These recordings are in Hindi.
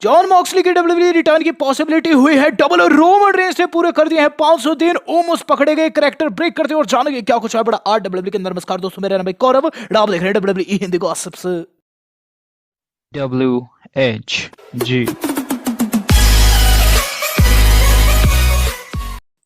जॉन मॉक्सली के डब्ल्यूडब्ल्यूई रिटर्न की पॉसिबिलिटी हुई है डबल और रोमन रेंस ने पूरे कर दिए हैं 500 दिन ऑलमोस्ट पकड़े गए करैक्टर ब्रेक करते और जानेंगे क्या कुछ है बड़ा आज डब्ल्यूडब्ल्यूई के अंदर। नमस्कार दोस्तों, मेरा नाम है गौरव, आप देख रहे हैं डब्ल्यूडब्ल्यूई हिंदी गॉसिप्स। WHG।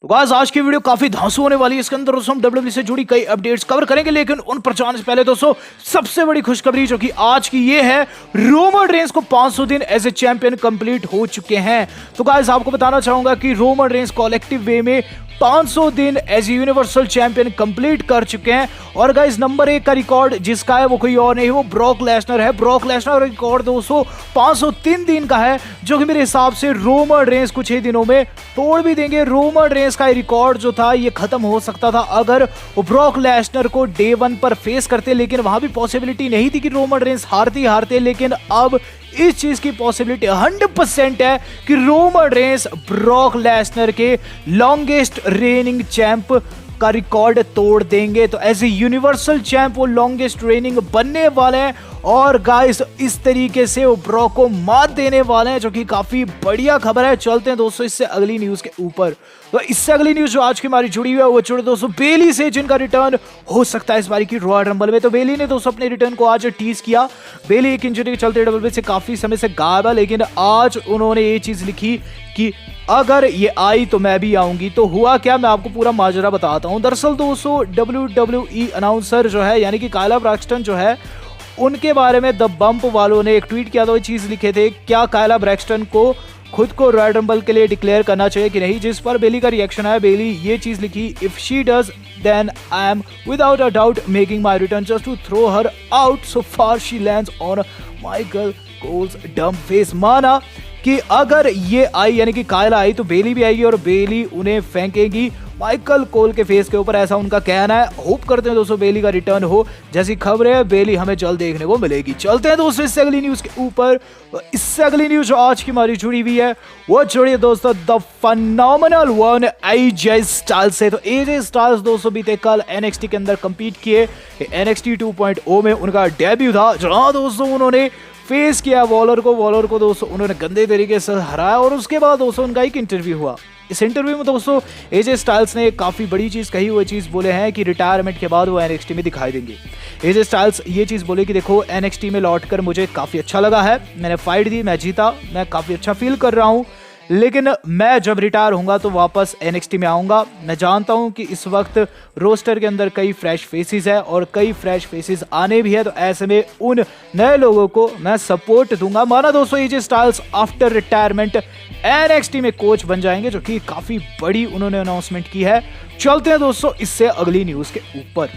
तो गाइस आज की वीडियो काफी धांसू होने वाली है। इसके अंदर दोस्तों हम डब्ल्यूडब्ल्यूई से जुड़ी कई अपडेट्स कवर करेंगे, लेकिन उन पर जाने से पहले दोस्तों सबसे बड़ी खुशखबरी जो कि आज की ये है, रोमन रेंस को 500 दिन एज ए चैंपियन कंप्लीट हो चुके हैं। तो गाइस आपको बताना चाहूंगा कि रोमन रेंस कलेक्टिव वे में 500 दिन एज यूनिवर्सल चैंपियन कंप्लीट कर चुके हैं। और गाइस नंबर 1 का रिकॉर्ड जिसका है वो कोई और नहीं, वो ब्रॉक लेसनर है। ब्रॉक लेसनर रिकॉर्ड दोस्तों 503 दिन का है, जो कि मेरे हिसाब से रोमन रेंस कुछ ही दिनों में तोड़ भी देंगे। रोमन रेंस का रिकॉर्ड जो था ये खत्म हो सकता था अगर वो ब्रॉक लेसनर को डे 1 पर फेस करते, लेकिन वहां भी पॉसिबिलिटी नहीं थी कि रोमन रेंस हारते। लेकिन अब इस चीज की पॉसिबिलिटी 100% है कि रोमन रेंस ब्रॉक लेसनर के लॉन्गेस्ट रेनिंग चैंप का रिकॉर्ड तोड़ देंगे। तो एज ए यूनिवर्सल चैंप वो लॉन्गेस्ट रेनिंग बनने वाले हैं। और गाइस इस तरीके से वो ब्रॉक को मात देने वाले हैं, जो कि काफी बढ़िया खबर है। चलते हैं दोस्तों इससे अगली न्यूज के ऊपर। तो इससे अगली न्यूज जो आज की हमारी जुड़ी हुई है वो जुड़े दोस्तों बेली से, जिनका रिटर्न हो सकता है इस बारी की रॉयल रंबल में। तो बेली ने दोस्तों अपने रिटर्न को आज टीज किया। बेली एक इंजरी के चलते डब्ल्यूडब्ल्यूई से काफी समय से गायब है, लेकिन आज उन्होंने ये चीज लिखी कि अगर ये आई तो मैं भी आऊंगी। तो हुआ क्या, मैं आपको पूरा माजरा बताता हूं। दरअसल दोस्तों WWE अनाउंसर जो है यानी कि कायला ब्रैक्सटन जो है, उनके बारे में द बम्प वालों ने एक ट्वीट किया, तो ये चीज लिखे थे क्या कायला ब्रैक्सटन को खुद को रॉयल रंबल के लिए डिक्लेयर करना चाहिए कि नहीं, जिस पर बेली का रिएक्शन है। बेली ये चीज लिखी, if she does then I am without a doubt making my return just to throw her out so far she lands on Michael Cole's dumb face. माना कि अगर ये आई यानी कि कायला आई तो बेली भी आएगी और बेली उन्हें फेंकेगी माइकल कोल के फेस के ऊपर, ऐसा उनका कहना है। होप करते हैं दोस्तों बेली का रिटर्न हो। जैसी खबर है बेली हमें जल्द देखने को मिलेगी। चलते हैं दोस्तों इससे अगली न्यूज के ऊपर। इससे अगली न्यूज जो आज की हमारी जुड़ी हुई है वो जुड़ी है दोस्तों the phenomenal one AJ styles से। तो AJ स्टाइल्स दोस्तों बीते कल NXT के अंदर कंपीट किए। NXT 2.0 में उनका डेब्यू था, जहां दोस्तों उन्होंने फेस किया वॉलर को दोस्तों उन्होंने गंदे तरीके से हराया। और उसके बाद दोस्तों उनका एक इंटरव्यू हुआ। इस इंटरव्यू में दोस्तों AJ स्टाइल्स ने काफी बड़ी चीज कही। वो चीज बोले हैं कि रिटायरमेंट के बाद वो NXT में दिखाई देंगे। AJ स्टाइल्स ये चीज बोले कि देखो NXT में लौटकर मुझे काफी अच्छा लगा है, मैंने फाइट दी, मैं जीता, मैं काफी अच्छा फील कर रहा हूँ, लेकिन मैं जब रिटायर होऊंगा तो वापस NXT में आऊंगा। मैं जानता हूं कि इस वक्त रोस्टर के अंदर कई फ्रेश फेसेस है और कई फ्रेश फेसेस आने भी है, तो ऐसे में उन नए लोगों को मैं सपोर्ट दूंगा। माना दोस्तों AJ styles after retirement NXT में कोच बन जाएंगे, जो कि काफी बड़ी उन्होंने अनाउंसमेंट की है। चलते हैं दोस्तों इससे अगली न्यूज के ऊपर।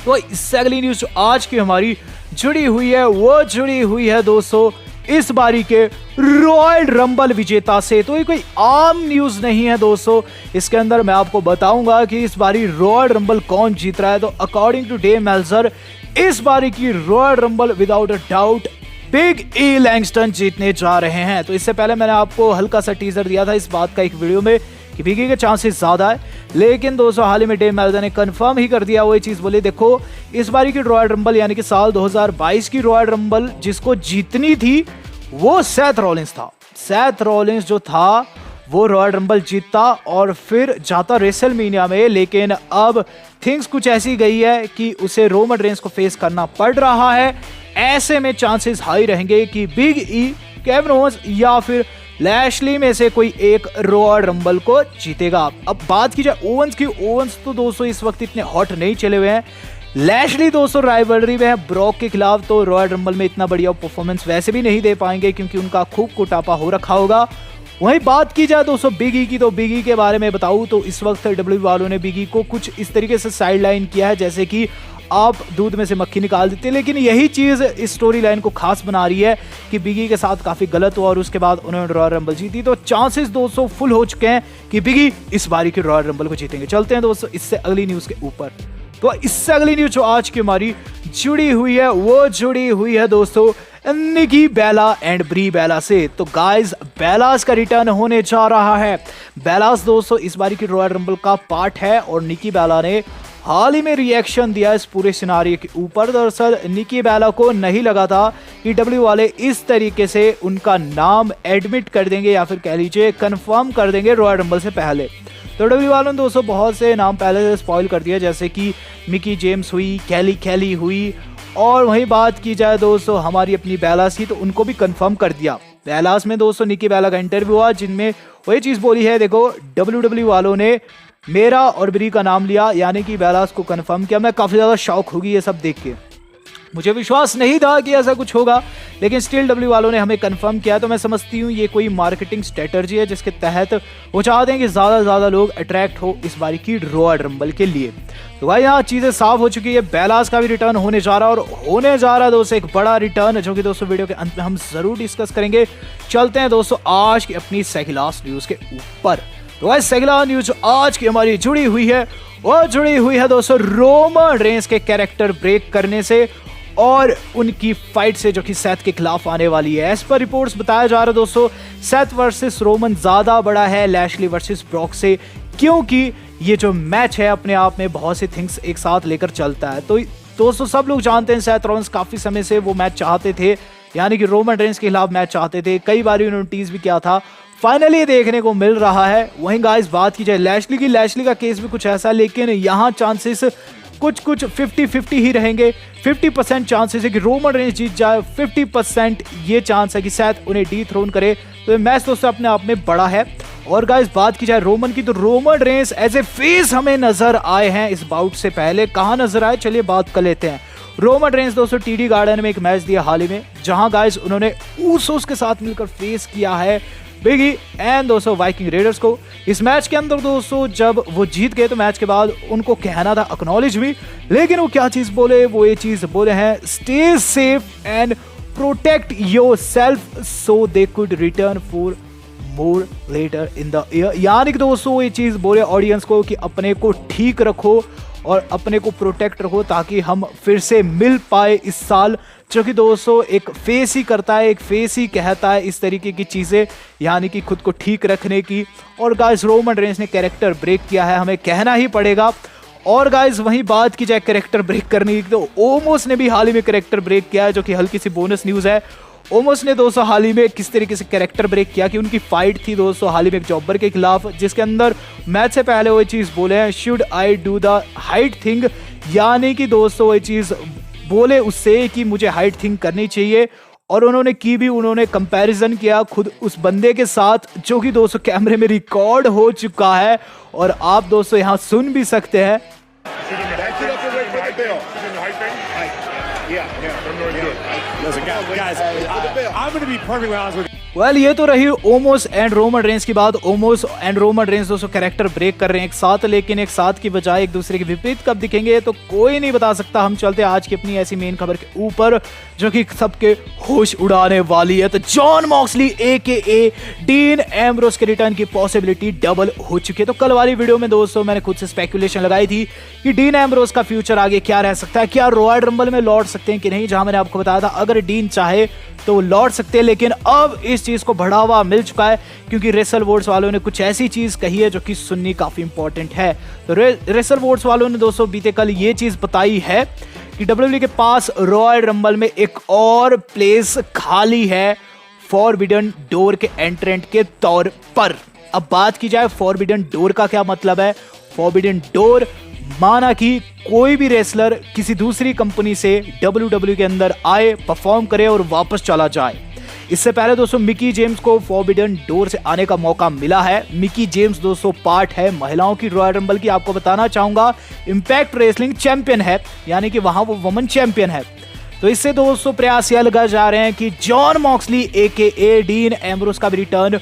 तो इससे अगली न्यूज जो आज की हमारी जुड़ी हुई है वो जुड़ी हुई है दोस्तों इस बारी के रॉयल रंबल विजेता से। तो ये कोई आम न्यूज नहीं है दोस्तों, इसके अंदर मैं आपको बताऊंगा कि इस बारी रॉयल रंबल कौन जीत रहा है। तो अकॉर्डिंग टू डेव मेल्जर इस बारी की royal rumble without a doubt big E Langston जीतने जा रहे हैं। तो इससे पहले मैंने आपको हल्का सा टीजर दिया था इस बात का एक वीडियो में कि बिगी के चांसेस ज्यादा है, लेकिन दोस्तों हाल ही में डेव मेल्जर ने कंफर्म ही कर दिया। वो ये चीज बोले, देखो इस बारी की रॉयल रंबल यानी कि साल 2022 की रॉयल रंबल जिसको जीतनी थी वो सेथ रॉलिंस था। सेथ रॉलिंस जो था वो रॉयल रंबल जीतता और फिर जाता रेसलमेनिया में, लेकिन अब थिंग्स कुछ ऐसी गई है कि उसे रोमन रेंस को फेस करना पड़ रहा है। ऐसे में चांसेस हाई रहेंगे कि बिग ई, केविन ओवेंस या फिर लैशली में से कोई एक रॉयल रंबल को जीतेगा। अब बात की जाए ओवेंस की, ओवेंस तो दोस्तों इस वक्त इतने हॉट नहीं चले हुए हैं। लैशली दोस्तों राइवलरी में है ब्रॉक के खिलाफ, तो रॉयल रंबल में इतना बढ़िया परफॉर्मेंस वैसे भी नहीं दे पाएंगे क्योंकि उनका खूब कुटापा हो रखा होगा। वहीं बात की जाए दोस्तों बिगी की, तो बिगी के बारे में बताऊं तो इस वक्त WWE वालों ने बिगी को कुछ इस तरीके से साइड लाइन किया है जैसे कि आप दूध में से मक्खी निकाल देते, लेकिन यही चीज इस स्टोरी लाइन को खास बना रही है कि बिगी के साथ काफी गलत हुआ और उसके बाद उन्होंने रॉयल रंबल जीती। तो चांसेस दोस्तों फुल हो चुके हैं कि बिगी इस बारी की रॉयल रंबल को जीतेंगे। चलते हैं दोस्तों इससे अगली न्यूज के ऊपर। तो इससे अगली न्यूज जो आज की हमारी जुड़ी हुई है वो जुड़ी हुई है दोस्तों निकी बेला एंड ब्री बेला से। तो गाइस बेलास का रिटर्न होने जा रहा है। बेलास दोस्तों इस बारी की रॉयल रंबल का पार्ट है और निकी बेला ने हाल ही में रिएक्शन दिया इस पूरे सिनारियो के ऊपर। दरअसल निकी बेला को नहीं लगा था कि डब्ल्यू वाले इस तरीके से उनका नाम एडमिट कर देंगे या फिर कह लीजिए कंफर्म कर देंगे रॉयल रंबल से पहले। तो डब्ल्यू वालों ने दोस्तों बहुत से नाम पहले से स्पॉइल कर दिया, जैसे कि मिकी जेम्स हुई, कैली हुई, और वहीं बात की जाए दोस्तों हमारी अपनी बेलास की, तो उनको भी कंफर्म कर दिया। बेलास में दोस्तों निकी बेला का इंटरव्यू हुआ जिनमें वही चीज़ बोली है, देखो डब्ल्यू वालों ने मेरा और ब्री का नाम लिया, यानी कि बेलास को कंफर्म किया। मैं काफ़ी ज़्यादा शॉक होगी ये सब देख के, मुझे विश्वास नहीं था कि ऐसा कुछ होगा, लेकिन स्टिल डब्ल्यू वालों ने हमें कंफर्म किया। तो मैं समझती हूँ ये कोई मार्केटिंग स्ट्रेटजी है जिसके तहत वो चाहते हैं कि ज़्यादा से ज़्यादा लोग अट्रैक्ट हो इस बारी की रॉयल रंबल के लिए। तो भाई यहाँ चीज़ें साफ हो चुकी है, बेलास का भी रिटर्न होने जा रहा है, और होने जा रहा है दोस्तों एक बड़ा रिटर्न, जो कि दोस्तों वीडियो के अंत में हम ज़रूर डिस्कस करेंगे। चलते हैं दोस्तों आज की अपनी सेगलास न्यूज़ के ऊपर। तो भाई सेगलास न्यूज़ आज की हमारी जुड़ी हुई है दोस्तों रोमन रेंस के कैरेक्टर ब्रेक करने से और उनकी फाइट से, जो कि सेथ के खिलाफ आने वाली है। एज पर रिपोर्ट्स बताया जा रहा है दोस्तों सेथ वर्सेस रोमन ज्यादा बड़ा है लैशली वर्सेस ब्रॉक से, क्योंकि ये जो मैच है अपने आप में बहुत सी थिंग्स एक साथ लेकर चलता है। तो दोस्तों सब लोग जानते हैं सेथ रॉलिंस काफी समय से वो मैच चाहते थे, यानी कि रोमन रेंस के खिलाफ मैच चाहते थे, कई बार उन्होंने टीज भी किया था, फाइनली देखने को मिल रहा है। वहीं गाइस बात की जाए लैशली का केस भी कुछ ऐसा, लेकिन यहाँ चांसेस कुछ 50-50 ही रहेंगे। 50% चांसेस है कि रोमन रेंस जीत जाए, 50% ये चांस है कि सेथ उन्हें डीथ्रोन करे। तो ये मैच दोस्तों अपने आप में बड़ा है। और गाइस बात की जाए रोमन की, तो Roman Reigns as a face हमें नजर आए हैं इस बाउट से पहले। कहां नजर आए चलिए बात कर लेते हैं। रोमन रेंस दोस्तों टीडी गार्डन में एक मैच दिया हाल ही में, जहां गाइस उन्होंने ऊसोस के साथ मिलकर फेस किया है बिगी एंड दोस्तों वाइकिंग रेडर्स को। इस मैच के अंदर दोस्तों जब वो जीत गए तो मैच के बाद उनको कहना था एक्नॉलेज भी, लेकिन वो क्या चीज बोले, वो ये चीज बोले हैं stay safe and protect yourself so they could return for more later in the year. यानी कि दोस्तों ये चीज बोले ऑडियंस को कि अपने को ठीक रखो और अपने को प्रोटेक्ट रखो ताकि हम फिर से मिल पाए इस साल, जो कि दोस्तों एक फेस ही करता है, एक फेस ही कहता है इस तरीके की चीज़ें, यानी कि खुद को ठीक रखने की। और गाइस रोमन रेंस ने कैरेक्टर ब्रेक किया है, हमें कहना ही पड़ेगा। और गाइस वहीं बात की जाए कैरेक्टर ब्रेक करने की, तो ओमोस ने भी हाल ही में कैरेक्टर ब्रेक किया है, जो कि हल्की सी बोनस न्यूज़ है। ओमोस ने दोस्तों हाल ही में किस तरीके से कैरेक्टर ब्रेक किया कि उनकी फाइट थी दोस्तों हाल ही में एक जॉबर के खिलाफ, जिसके अंदर मैच से पहले वो चीज़ बोले हैं should I do the height thing, यानी कि दोस्तों वो चीज़ बोले उससे कि मुझे हाइट थिंग करनी चाहिए, और उन्होंने की भी। उन्होंने कंपैरिजन किया खुद उस बंदे के साथ, जो कि दोस्तों कैमरे में रिकॉर्ड हो चुका है और आप दोस्तों यहाँ सुन भी सकते हैं। वेल ये तो रही ओमोस एंड रोमन रेंस की बात। ओमोस एंड रोमन रेंस दोस्तों कैरेक्टर ब्रेक कर रहे हैं एक साथ, लेकिन एक साथ की बजाय एक दूसरे के विपरीत कब दिखेंगे तो कोई नहीं बता सकता। हम चलते हैं आज की अपनी ऐसी मेन खबर के ऊपर जो कि सबके होश उड़ाने वाली है। तो John Moxley AKA dean Ambrose के रिटर्न की पॉसिबिलिटी डबल हो चुकी है। तो कल वाली वीडियो में दोस्तों मैंने खुद से स्पेकुलेशन लगाई थी कि डीन एम्ब्रोस का फ्यूचर आगे क्या रह सकता है, क्या रॉयल रंबल में लौट सकते हैं कि नहीं, जहां मैंने आपको बताया था अगर डीन चाहे तो लौट सकते हैं। लेकिन अब इस चीज को बढ़ावा मिल चुका है क्योंकि रेसल वोर्ड्स वालों ने कुछ ऐसी चीज कही है जो कि सुननी काफी इंपॉर्टेंट है। तो रेसल वोर्ड्स वालों ने दोस्तों बीते कल ये चीज बताई है कि WWE के पास रॉयल रंबल में एक और प्लेस खाली है फॉरबिडन डोर के एंट्रेंट के तौर पर। अब बात की जाए फॉरबिडन डोर का क्या मतलब है। फॉरबिडन डोर माना कि कोई भी रेसलर किसी दूसरी कंपनी से WWE के अंदर आए, परफॉर्म करे और वापस चला जाए। इससे पहले दोस्तों मिकी जेम्स को फॉरबिडन डोर से आने का मौका मिला है। मिकी जेम्स दोस्तों पार्ट है महिलाओं की रॉयल रंबल की। आपको बताना चाहूंगा इम्पैक्ट रेसलिंग चैंपियन है, यानी कि वहां वो वुमेन चैंपियन है। तो इससे दोस्तों प्रयास यह लगाए जा रहे हैं कि John Moxley AKA dean Ambrose का भी रिटर्न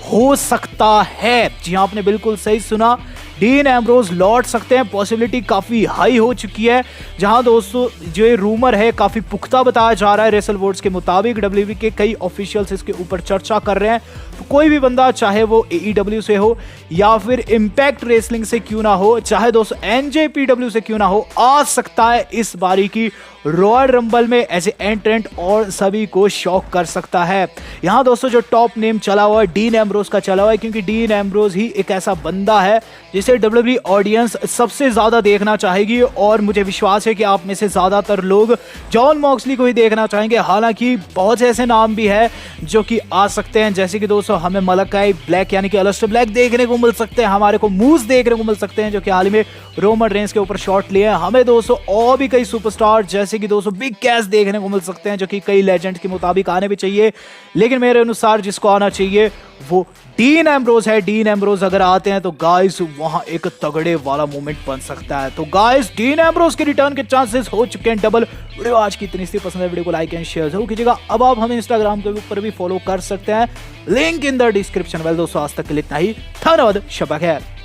हो सकता है। जी हाँ, आपने बिल्कुल सही सुना, डीन एम्ब्रोस लौट सकते हैं। पॉसिबिलिटी काफी हाई हो चुकी है, जहां दोस्तों जो ये रूमर है काफी पुख्ता बताया जा रहा है। रेसल वोर्ड्स के मुताबिक WWE के कई ऑफिशियल्स इसके ऊपर चर्चा कर रहे हैं। तो कोई भी बंदा चाहे वो AEW से हो या फिर इम्पैक्ट रेसलिंग से क्यों ना हो, चाहे दोस्तों NJPW से क्यों ना हो, आ सकता है इस बारी की रॉयल रंबल में एज ए एंट्रेंट और सभी को शॉक कर सकता है। यहाँ दोस्तों जो टॉप नेम चला हुआ है डीन एम्ब्रोज का चला हुआ है, क्योंकि डीन एम्ब्रोज ही एक ऐसा बंदा है जिसे WWE ऑडियंस सबसे ज्यादा देखना चाहेगी, और मुझे विश्वास है कि आप में से ज्यादातर लोग जॉन मॉक्सली को ही देखना चाहेंगे। हालांकि बहुत से ऐसे नाम भी है जो कि आ सकते हैं, जैसे कि दोस्तों हमें मलाकाई ब्लैक यानी कि अलस्टर ब्लैक देखने को मिल सकते हैं, हमारे को मूस देखने को मिल सकते हैं जो कि हाल ही में रोमन रेंस के ऊपर शॉट लिए हैं। हमें दोस्तों और भी कई सुपरस्टार जैसे कि दोस्तों बिग कैश देखने को मिल सकते हैं, जो कि कई लेजेंड के मुताबिक आने भी चाहिए, लेकिन मेरे अनुसार जिसको आना चाहिए वो डीन एम्ब्रोज है। डीन एम्ब्रोज अगर आते हैं तो गाइस वहां एक तगड़े वाला मोमेंट बन सकता है। तो गाइस डीन एम्ब्रोज के रिटर्न के चांसेस हो चुके हैं डबल। वीडियो आज की इतनी सी पसंद है, वीडियो को लाइक एंड शेयर जरूर कीजिएगा। अब आप हमें इंस्टाग्राम के ऊपर भी फॉलो कर सकते हैं, link in the description. Well दोस्तों आज तक के लिए इतना ही, धन्यवाद, शब खैर।